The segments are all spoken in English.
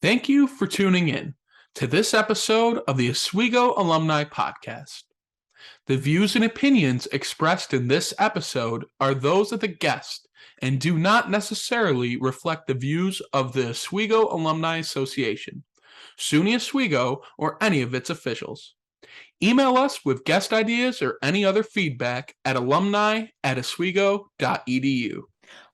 Thank you for tuning in to this episode of the Oswego Alumni Podcast. The views and opinions expressed in this episode are those of the guest and do not necessarily reflect the views of the Oswego Alumni Association, SUNY Oswego, or any of its officials. Email us with guest ideas or any other feedback at alumni@oswego.edu.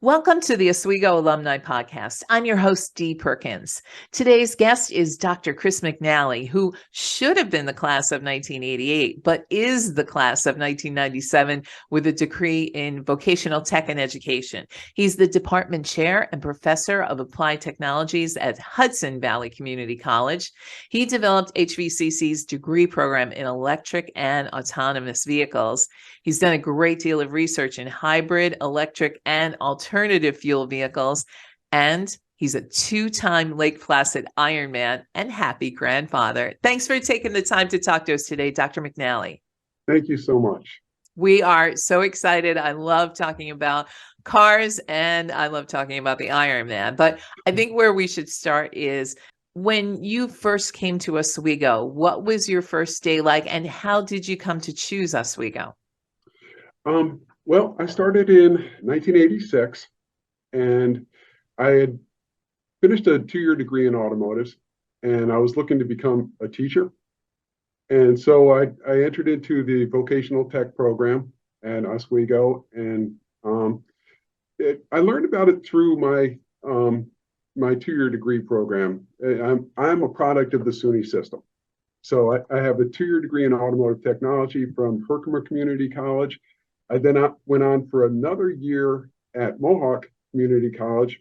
Welcome to the Oswego Alumni Podcast. I'm your host, Dee Perkins. Today's guest is Dr. Chris McNally, who should have been the class of 1988, but is the class of 1997 with a degree in vocational tech and education. He's the department chair and professor of applied technologies at Hudson Valley Community College. He developed HVCC's degree program in electric and autonomous vehicles. He's done a great deal of research in hybrid, electric, and alternative fuel vehicles, and he's a two-time Lake Placid Ironman and happy grandfather. Thanks for taking the time to talk to us today, Dr. McNally. Thank you so much. We are so excited. I love talking about cars and I love talking about the Ironman, but I think where we should start is when you first came to Oswego, what was your first day like and how did you come to choose Oswego? Well, I started in 1986 and I had finished a 2-year degree in automotives and I was looking to become a teacher. And so I entered into the vocational tech program at Oswego, and I learned about it through my 2-year degree program. I'm a product of the SUNY system. So I have a 2-year degree in automotive technology from Herkimer Community College. I then went on for another year at Mohawk Community College,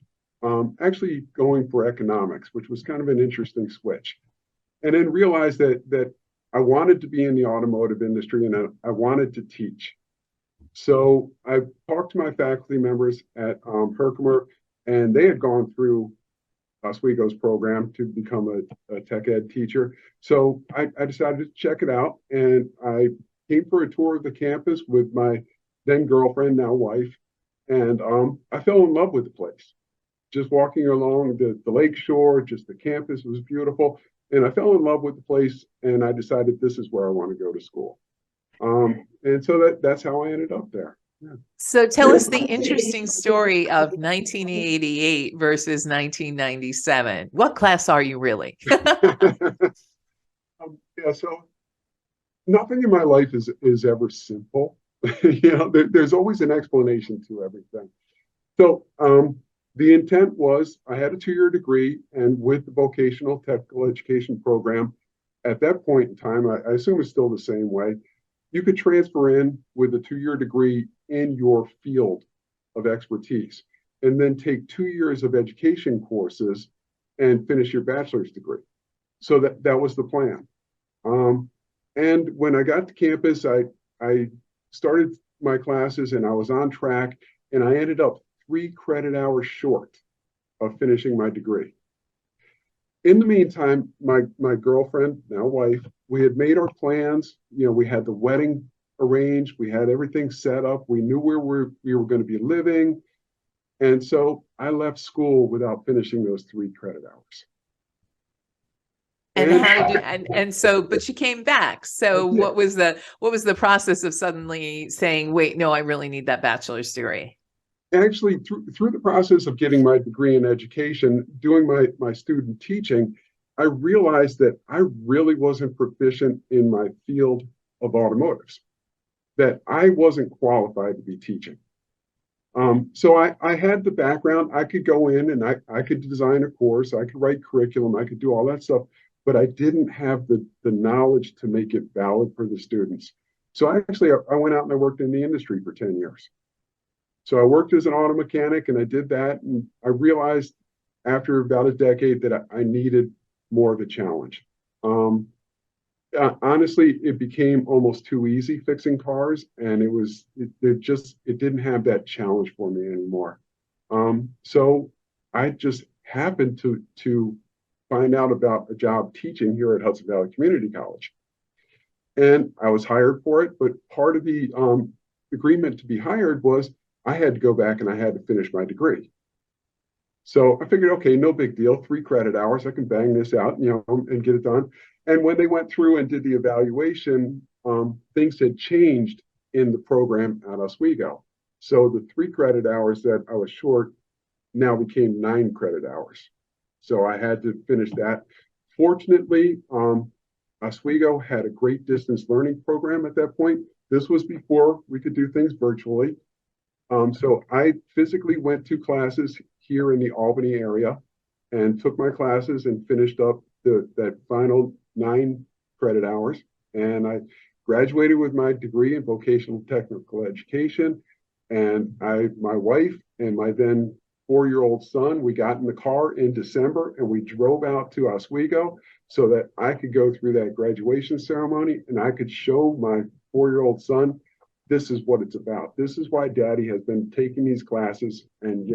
actually going for economics, which was kind of an interesting switch. And then realized that I wanted to be in the automotive industry and I wanted to teach. So I talked to my faculty members at Herkimer, and they had gone through Oswego's program to become a tech ed teacher. So I decided to check it out, and I came for a tour of the campus with my then girlfriend, now wife, and I fell in love with the place. Just walking along the lake shore, just the campus was beautiful, and I fell in love with the place, and I decided this is where I want to go to school. And so that's how I ended up there. Yeah. So tell us the interesting story of 1988 versus 1997. What class are you really? So nothing in my life is ever simple. There's always an explanation to everything. So the intent was I had a 2-year degree, and with the vocational technical education program, at that point in time, I assume it's still the same way, you could transfer in with a 2-year degree in your field of expertise, and then take 2 years of education courses and finish your bachelor's degree. So that was the plan. And when I got to campus, I started my classes and I was on track, and I ended up 3 credit hours short of finishing my degree. In the meantime, my girlfriend, now wife, we had made our plans. We had the wedding arranged. We had everything set up. We knew where we were going to be living. And so I left school without finishing those 3 credit hours. But you came back. So what was the process of suddenly saying, wait, no, I really need that bachelor's degree? Actually, through the process of getting my degree in education, doing my student teaching, I realized that I really wasn't proficient in my field of automotives, that I wasn't qualified to be teaching. So I had the background. I could go in and I could design a course, I could write curriculum, I could do all that stuff, but I didn't have the knowledge to make it valid for the students. So I went out and I worked in the industry for 10 years. So I worked as an auto mechanic, and I did that. And I realized after about a decade that I needed more of a challenge. Honestly, it became almost too easy fixing cars, and it didn't have that challenge for me anymore. So I just happened to find out about a job teaching here at Hudson Valley Community College. And I was hired for it, but part of the agreement to be hired was I had to go back and I had to finish my degree. So I figured, okay, no big deal, 3 credit hours, I can bang this out, and get it done. And when they went through and did the evaluation, things had changed in the program at Oswego. So the 3 credit hours that I was short now became 9 credit hours. So I had to finish that. Fortunately, Oswego had a great distance learning program at that point. This was before we could do things virtually. So I physically went to classes here in the Albany area and took my classes and finished up that final 9 credit hours. And I graduated with my degree in vocational technical education. And my wife and my then 4-year-old son, we got in the car in December and we drove out to Oswego so that I could go through that graduation ceremony and I could show my 4-year-old son, this is what it's about. This is why Daddy has been taking these classes and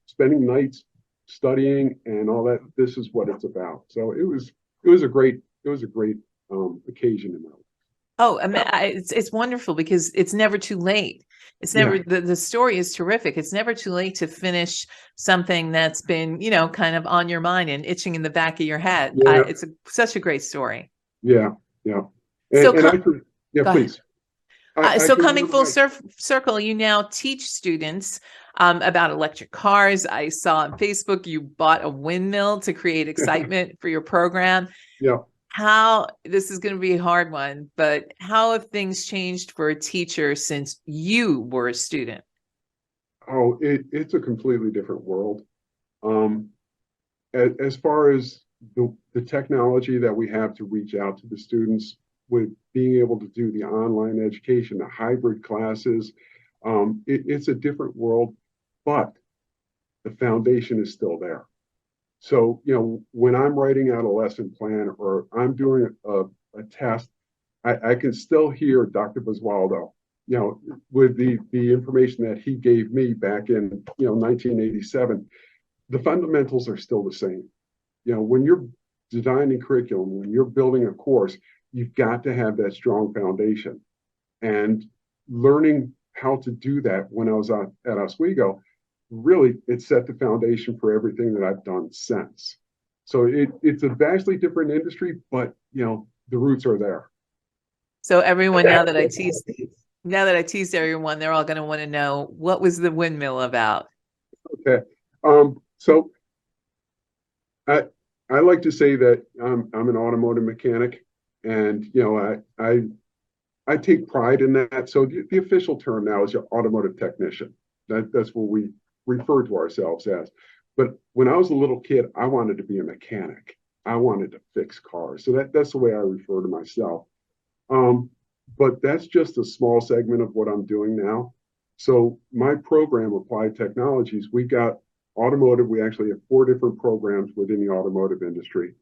spending nights studying and all that. This is what it's about. So it was a great occasion in my life. Oh, I mean, it's wonderful because it's never too late. It's never the story is terrific. It's never too late to finish something that's been, kind of on your mind and itching in the back of your head. Yeah. It's such a great story. Yeah. Please. So coming full circle, you now teach students about electric cars. I saw on Facebook you bought a windmill to create excitement for your program. Yeah. This is going to be a hard one, but how have things changed for a teacher since you were a student? Oh, it's a completely different world. As far as the technology that we have to reach out to the students, with being able to do the online education, the hybrid classes, it's a different world, but the foundation is still there. So, when I'm writing out a lesson plan or I'm doing a test, I can still hear Dr. Basualdo, with the information that he gave me back in, 1987. The fundamentals are still the same. When you're designing curriculum, when you're building a course, you've got to have that strong foundation. And learning how to do that when I was at Oswego, really, it set the foundation for everything that I've done since. So it's a vastly different industry, but the roots are there. So everyone, now that I teased everyone, they're all going to want to know, what was the windmill about? Okay. So I like to say that I'm an automotive mechanic, and I take pride in that. So the official term now is your automotive technician. That's what we refer to ourselves as. But when I was a little kid, I wanted to be a mechanic. I wanted to fix cars. So that's the way I refer to myself. But that's just a small segment of what I'm doing now. So my program, Applied Technologies, we got automotive. We actually have 4 different programs within the automotive industry.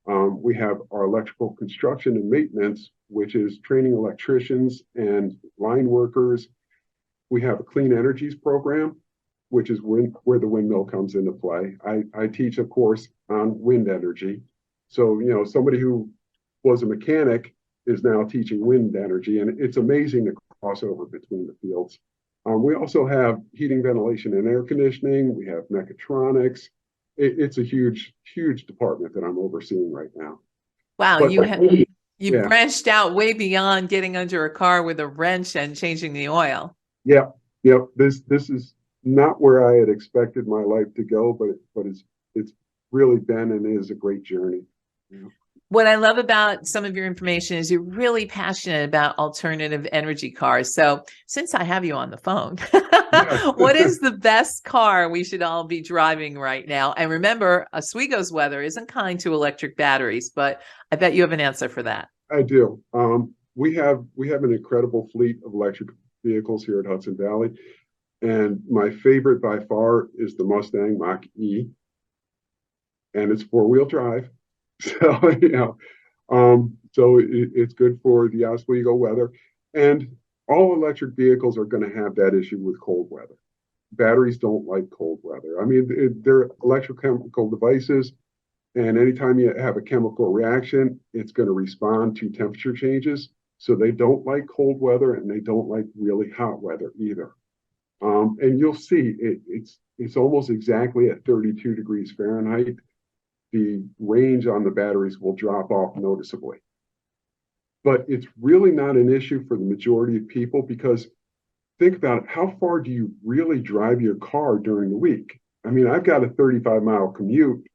We have our electrical construction and maintenance, which is training electricians and line workers. We have a clean energies program, which is where the windmill comes into play. I teach a course on wind energy. So, somebody who was a mechanic is now teaching wind energy, and it's amazing the crossover between the fields. We also have heating, ventilation, and air conditioning. We have mechatronics. It's a huge, huge department that I'm overseeing right now. Wow, you branched out way beyond getting under a car with a wrench and changing the oil. Yeah. This is not where I had expected my life to go, but it's really been and is a great journey. What I love about some of your information is you're really passionate about alternative energy cars. So since I have you on the phone, what is the best car we should all be driving right now? And remember, Oswego's weather isn't kind to electric batteries, but I bet you have an answer for that. I do. We have an incredible fleet of electric vehicles here at Hudson Valley. And my favorite by far is the Mustang Mach-E. And it's 4-wheel drive. So, it's good for the Oswego weather. And all electric vehicles are going to have that issue with cold weather. Batteries don't like cold weather. I mean, they're electrochemical devices. And anytime you have a chemical reaction, it's going to respond to temperature changes. So they don't like cold weather and they don't like really hot weather either. And you'll see it's almost exactly at 32 degrees Fahrenheit. The range on the batteries will drop off noticeably. But it's really not an issue for the majority of people because think about it, how far do you really drive your car during the week? I mean, I've got a 35-mile commute.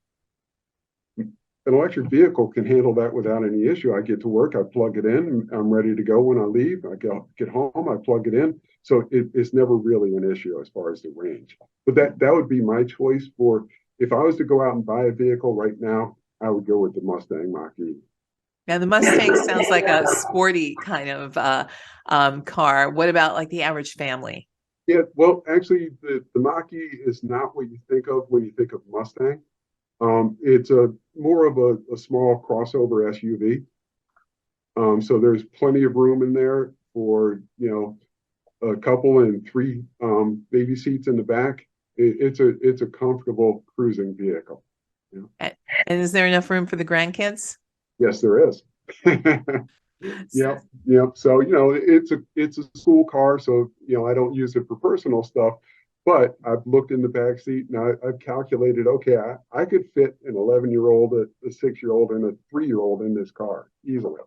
An electric vehicle can handle that without any issue. I get to work, I plug it in, I'm ready to go when I leave. I get home, I plug it in. So it's never really an issue as far as the range. But that would be my choice for, if I was to go out and buy a vehicle right now, I would go with the Mustang Mach-E. Now, the Mustang sounds like a sporty kind of car. What about like the average family? Yeah, well, actually, the Mach-E is not what you think of when you think of Mustang. It's more of a small crossover SUV. So there's plenty of room in there for, a couple and three baby seats in the back. It's a comfortable cruising vehicle. And is there enough room for the grandkids? Yes, there is. Yep. So, it's a school car. So, I don't use it for personal stuff, but I've looked in the back seat and I've calculated, okay, I could fit an 11-year-old, a 6-year-old, and a 3-year-old in this car easily.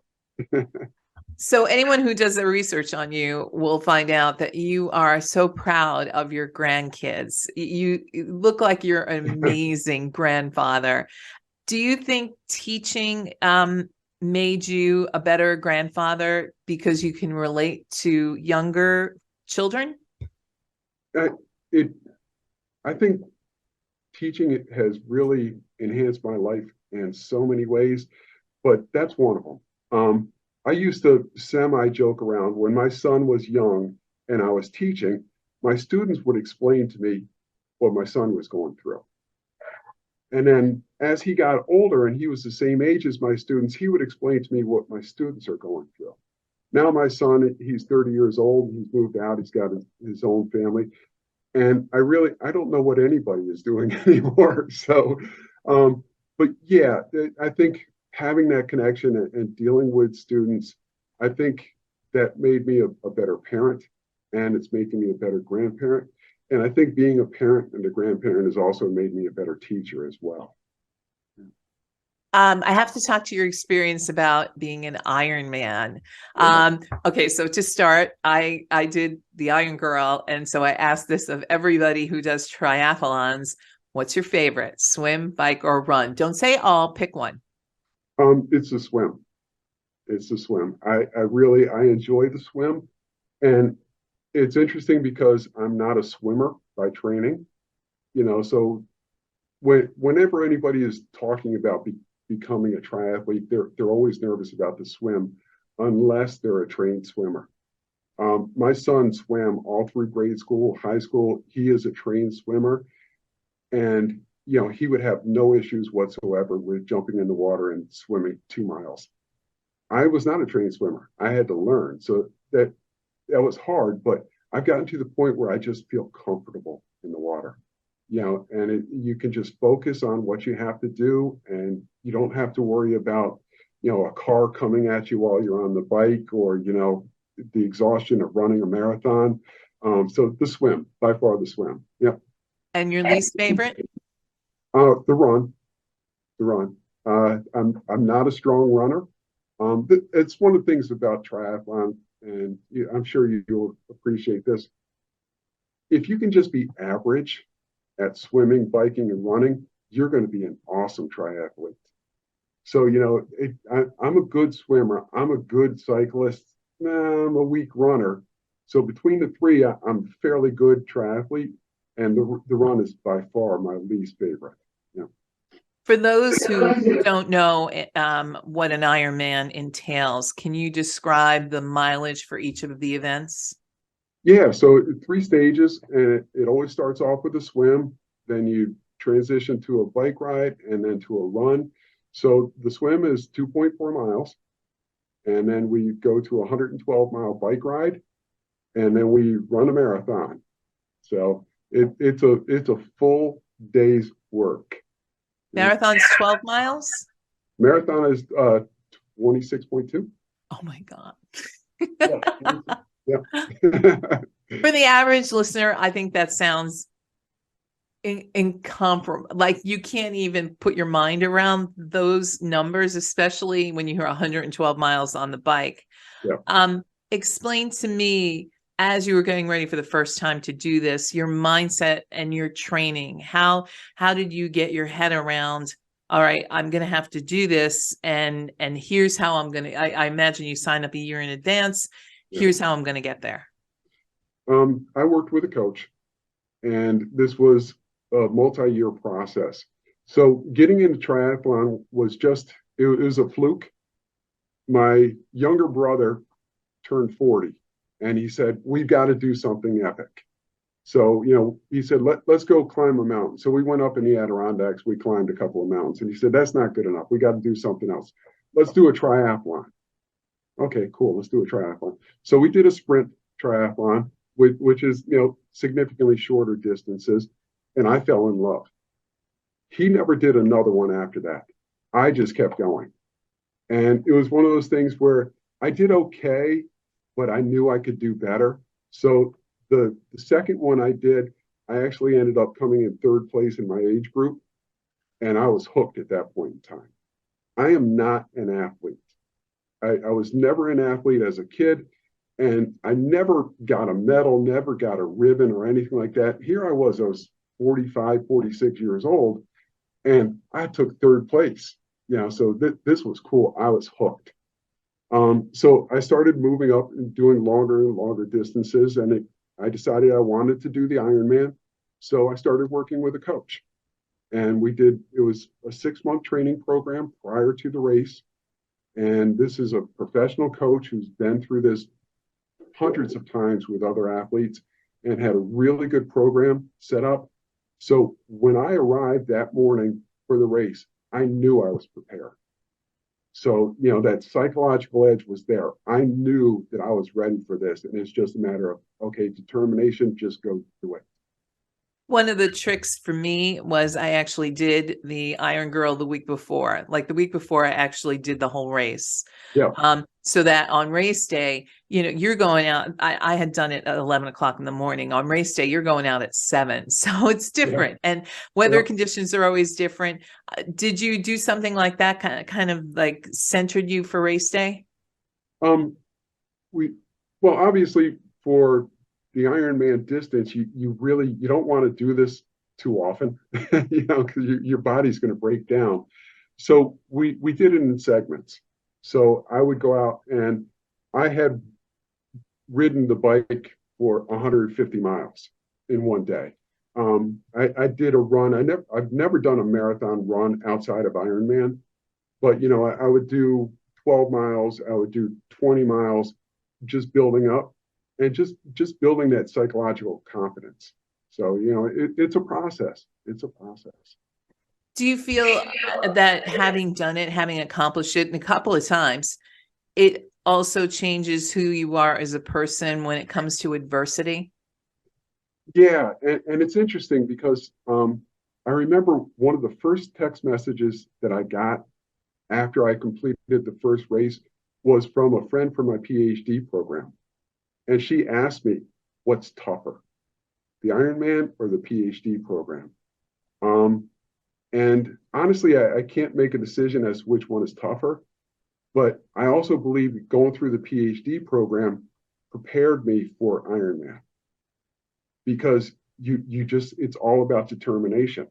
So anyone who does their research on you will find out that you are so proud of your grandkids. You look like you're an amazing grandfather. Do you think teaching made you a better grandfather because you can relate to younger children? I think teaching it has really enhanced my life in so many ways, but that's one of them. I used to semi-joke around when my son was young and I was teaching, my students would explain to me what my son was going through. And then as he got older and he was the same age as my students, he would explain to me what my students are going through. Now my son, he's 30 years old, he's moved out, he's got his own family. And I don't know what anybody is doing anymore. So, but yeah, I think having that connection and dealing with students, I think that made me a better parent, and it's making me a better grandparent. And I think being a parent and a grandparent has also made me a better teacher as well. I have to talk to your experience about being an Iron Man. Okay, so to start, I did the Iron Girl, and so I asked this of everybody who does triathlons. What's your favorite, swim, bike, or run? Don't say all, pick one. It's a swim. It's a swim. I enjoy the swim, and it's interesting because I'm not a swimmer by training. So whenever anybody is talking about becoming a triathlete, they're always nervous about the swim, unless they're a trained swimmer. My son swam all through grade school, high school. He is a trained swimmer, and he would have no issues whatsoever with jumping in the water and swimming 2 miles. I was not a trained swimmer. I had to learn. So that was hard, but I've gotten to the point where I just feel comfortable in the water, and you can just focus on what you have to do, and you don't have to worry about, a car coming at you while you're on the bike, or, the exhaustion of running a marathon. So the swim, by far the swim. Yep. And your least favorite? The run. I'm not a strong runner. It's one of the things about triathlon, and I'm sure you'll appreciate this. If you can just be average at swimming, biking, and running, you're going to be an awesome triathlete. So, I'm a good swimmer. I'm a good cyclist. I'm a weak runner. So between the three, I'm a fairly good triathlete, and the run is by far my least favorite. For those who don't know what an Ironman entails, can you describe the mileage for each of the events? Yeah, so 3 stages, and it always starts off with a swim, then you transition to a bike ride, and then to a run. So the swim is 2.4 miles, and then we go to a 112-mile bike ride, and then we run a marathon. So it's a full day's work. Marathon's 12 miles? Marathon is 26.2. Oh my God. Yeah. For the average listener, I think that sounds incomparable. Like you can't even put your mind around those numbers, especially when you hear 112 miles on the bike. Yeah. Explain to me, as you were getting ready for the first time to do this, your mindset and your training. How did you get your head around, all right, I'm going to have to do this, and here's how I'm going to, I imagine you signed up a year in advance. Yeah. Here's how I'm going to get there. I worked with a coach, and this was a multi-year process. So getting into triathlon was just, it was a fluke. My younger brother turned 40, and he said, we've got to do something epic. So, he said, let's go climb a mountain. So we went up in the Adirondacks, we climbed a couple of mountains, and he said, that's not good enough. We got to do something else. Let's do a triathlon. Okay, cool. Let's do a triathlon. So we did a sprint triathlon, which is, significantly shorter distances. And I fell in love. He never did another one after that. I just kept going. And it was one of those things where I did okay, but I knew I could do better. So the second one I did, I actually ended up coming in third place in my age group. And I was hooked at that point in time. I am not an athlete. I was never an athlete as a kid, and I never got a medal, never got a ribbon or anything like that. Here I was 45, 46 years old, and I took third place. So this was cool. I was hooked. So I started moving up and doing longer and longer distances, and I decided I wanted to do the Ironman. So I started working with a coach, and it was a 6-month training program prior to the race. And this is a professional coach who's been through this hundreds of times with other athletes and had a really good program set up. So when I arrived that morning for the race, I knew I was prepared. So, that psychological edge was there. I knew that I was ready for this. And it's just a matter of, okay, determination, just go do it. One of the tricks for me was I actually did the Iron Girl the week before. Like the week before, I actually did the whole race. Yeah. So that on race day, you're going out. I had done it at 11 o'clock in the morning. On race day, you're going out at 7. So it's different. Yeah. And weather conditions are always different. Did you do something like that kind of like centered you for race day? Well, obviously for the Ironman distance, you don't want to do this too often, because your body's going to break down. So we did it in segments. So I would go out, and I had ridden the bike for 150 miles in one day. I did a run. I've never done a marathon run outside of Ironman, but I would do 12 miles. I would do 20 miles, just building up. And just building that psychological confidence. So, it's a process. It's a process. Do you feel that having done it, having accomplished it a couple of times, it also changes who you are as a person when it comes to adversity? Yeah. And it's interesting because I remember one of the first text messages that I got after I completed the first race was from a friend from my PhD program. And she asked me, what's tougher, the Ironman or the PhD program? And honestly, I can't make a decision as to which one is tougher. But I also believe going through the PhD program prepared me for Ironman, because it's all about determination.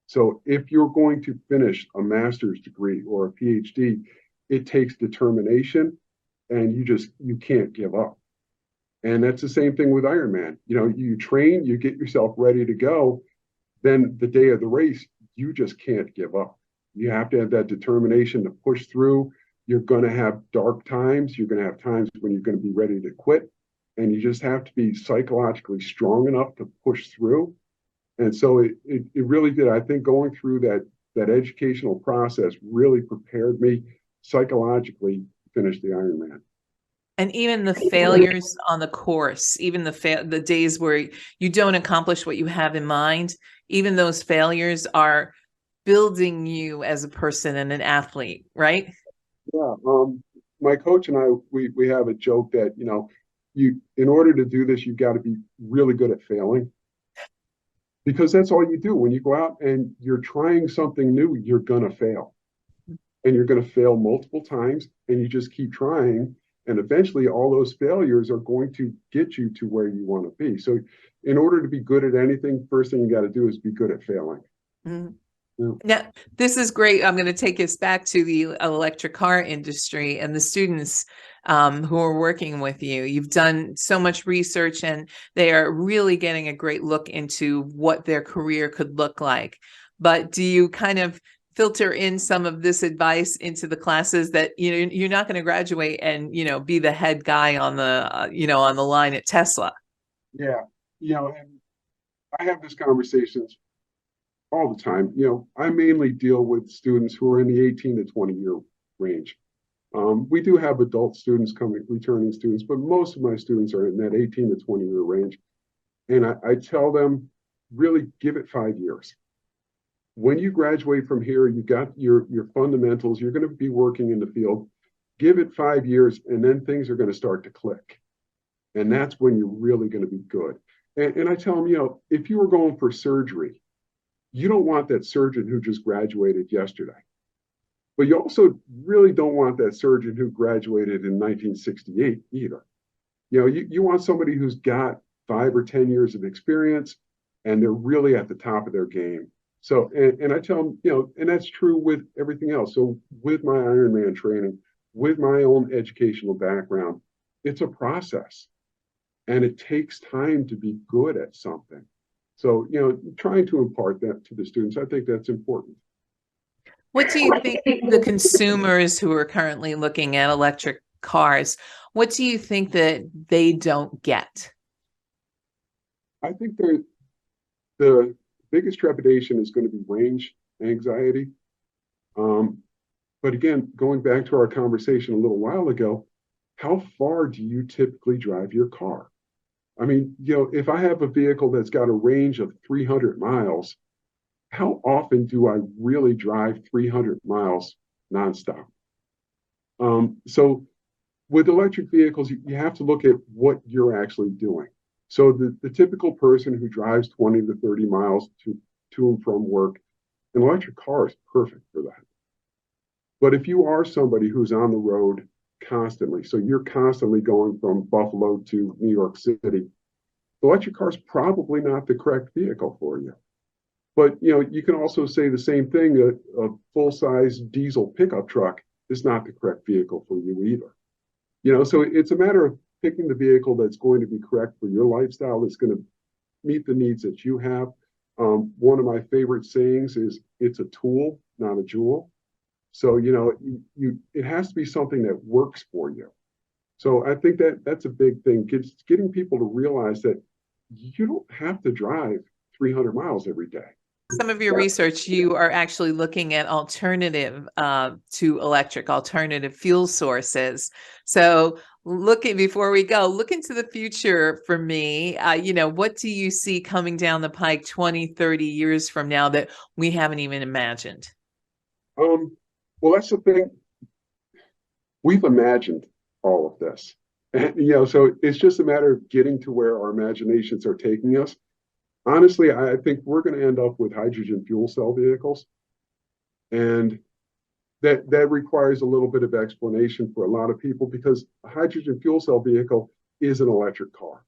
So if you're going to finish a master's degree or a PhD, it takes determination, and you can't give up. And that's the same thing with Ironman. You train, you get yourself ready to go. Then the day of the race, you just can't give up. You have to have that determination to push through. You're going to have dark times. You're going to have times when you're going to be ready to quit. And you just have to be psychologically strong enough to push through. And so it really did. I think going through that educational process really prepared me psychologically to finish the Ironman. And even the failures on the course, even the days where you don't accomplish what you have in mind, even those failures are building you as a person and an athlete, right? Yeah. My coach and I, we have a joke that, in order to do this, you've got to be really good at failing, because that's all you do. When you go out and you're trying something new, you're going to fail, and you're going to fail multiple times, and you just keep trying. And eventually all those failures are going to get you to where you want to be. So in order to be good at anything, first thing you got to do is be good at failing. Mm. Yeah. Now, this is great. I'm going to take us back to the electric car industry and the students who are working with you. You've done so much research, and they are really getting a great look into what their career could look like. But do you kind of filter in some of this advice into the classes that, you're not going to graduate and, be the head guy on the, on the line at Tesla? Yeah. And I have these conversations all the time. I mainly deal with students who are in the 18 to 20 year range. We do have adult students returning students, but most of my students are in that 18 to 20 year range. And I tell them, really give it 5 years. When you graduate from here, you got your fundamentals, you're going to be working in the field. Give it 5 years, and then things are going to start to click. And that's when you're really going to be good. And I tell them, if you were going for surgery, you don't want that surgeon who just graduated yesterday. But you also really don't want that surgeon who graduated in 1968 either. You want somebody who's got 5 or 10 years of experience, and they're really at the top of their game. So, and I tell them, and that's true with everything else. So with my Ironman training, with my own educational background, it's a process, and it takes time to be good at something. So, trying to impart that to the students, I think that's important. What do you think the consumers who are currently looking at electric cars, what do you think that they don't get? I think the biggest trepidation is going to be range anxiety. But again, going back to our conversation a little while ago, how far do you typically drive your car? I mean, if I have a vehicle that's got a range of 300 miles, how often do I really drive 300 miles nonstop? So with electric vehicles, you have to look at what you're actually doing. So the typical person who drives 20 to 30 miles to and from work, an electric car is perfect for that. But if you are somebody who's on the road constantly, so you're constantly going from Buffalo to New York City, the electric car is probably not the correct vehicle for you. But you can also say the same thing, a full-size diesel pickup truck is not the correct vehicle for you either. So it's a matter of picking the vehicle that's going to be correct for your lifestyle, that's going to meet the needs that you have. One of my favorite sayings is, it's a tool, not a jewel. So, it has to be something that works for you. So I think that's a big thing, getting people to realize that you don't have to drive 300 miles every day. Some of your research, you are actually looking at alternative to electric, alternative fuel sources. So before we go, look into the future for me. What do you see coming down the pike 20, 30 years from now that we haven't even imagined? Well, that's the thing. We've imagined all of this. And, so it's just a matter of getting to where our imaginations are taking us. Honestly, I think we're going to end up with hydrogen fuel cell vehicles. And that requires a little bit of explanation for a lot of people, because a hydrogen fuel cell vehicle is an electric car.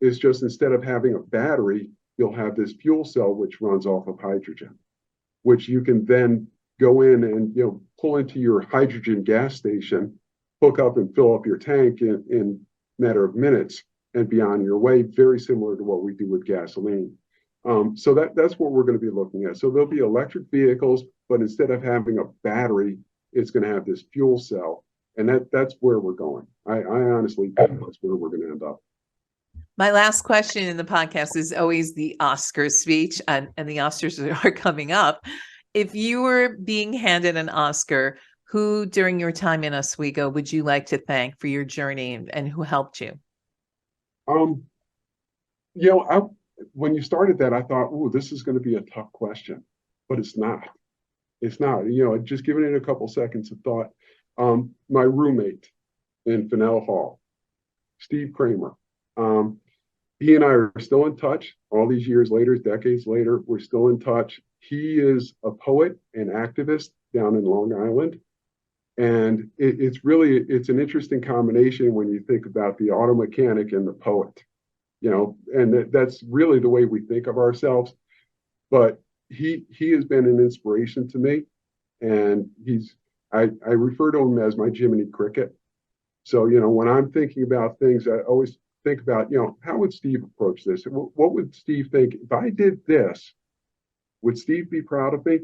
It's just, instead of having a battery, you'll have this fuel cell which runs off of hydrogen, which you can then go in and pull into your hydrogen gas station, hook up and fill up your tank in a matter of minutes, and be on your way, very similar to what we do with gasoline. So that's what we're going to be looking at. So there'll be electric vehicles, but instead of having a battery, it's going to have this fuel cell. And that's where we're going. I honestly think that's where we're going to end up. My last question in the podcast is always the Oscar speech, and the Oscars are coming up. If you were being handed an Oscar, who during your time in Oswego would you like to thank for your journey, and who helped you? When you started that, I thought, "Ooh, this is going to be a tough question," but it's not. It's not. Just giving it a couple seconds of thought. My roommate in Fennell Hall, Steve Kramer. He and I are still in touch all these years later, decades later. We're still in touch. He is a poet and activist down in Long Island. And it's an interesting combination when you think about the auto mechanic and the poet, and that's really the way we think of ourselves. But he has been an inspiration to me, and I refer to him as my Jiminy Cricket. So, when I'm thinking about things, I always think about, how would Steve approach this? What would Steve think if I did this? Would Steve be proud of me,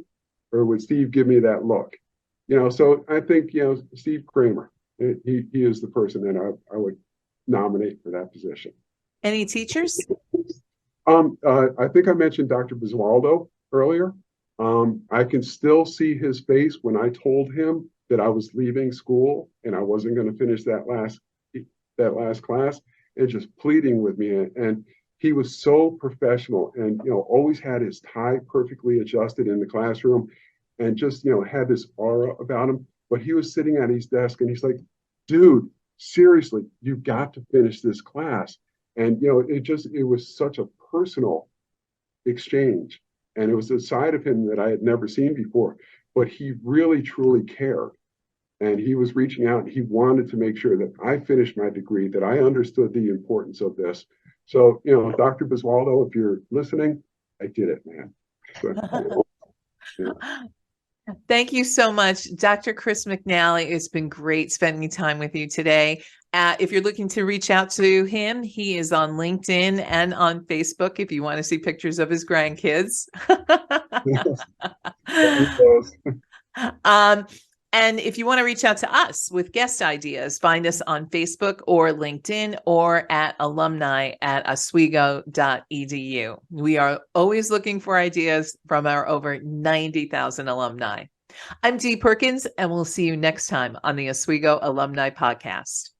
or would Steve give me that look? So I think, Steve Kramer, he is the person that I would nominate for that position. Any teachers? I think I mentioned Dr. Basualdo earlier. I can still see his face when I told him that I was leaving school and I wasn't going to finish that last class, and just pleading with me. And he was so professional, and always had his tie perfectly adjusted in the classroom, and just had this aura about him. But he was sitting at his desk and he's like, dude, seriously, you've got to finish this class. And it was such a personal exchange, and it was a side of him that I had never seen before. But he really truly cared, and he was reaching out, and he wanted to make sure that I finished my degree, that I understood the importance of this. So, Dr. Basualdo, if you're listening, I did it, man. So, yeah. Thank you so much, Dr. Chris McNally. It's been great spending time with you today. If you're looking to reach out to him, he is on LinkedIn and on Facebook if you want to see pictures of his grandkids. And if you want to reach out to us with guest ideas, find us on Facebook or LinkedIn or at alumni@oswego.edu. We are always looking for ideas from our over 90,000 alumni. I'm Dee Perkins, and we'll see you next time on the Oswego Alumni Podcast.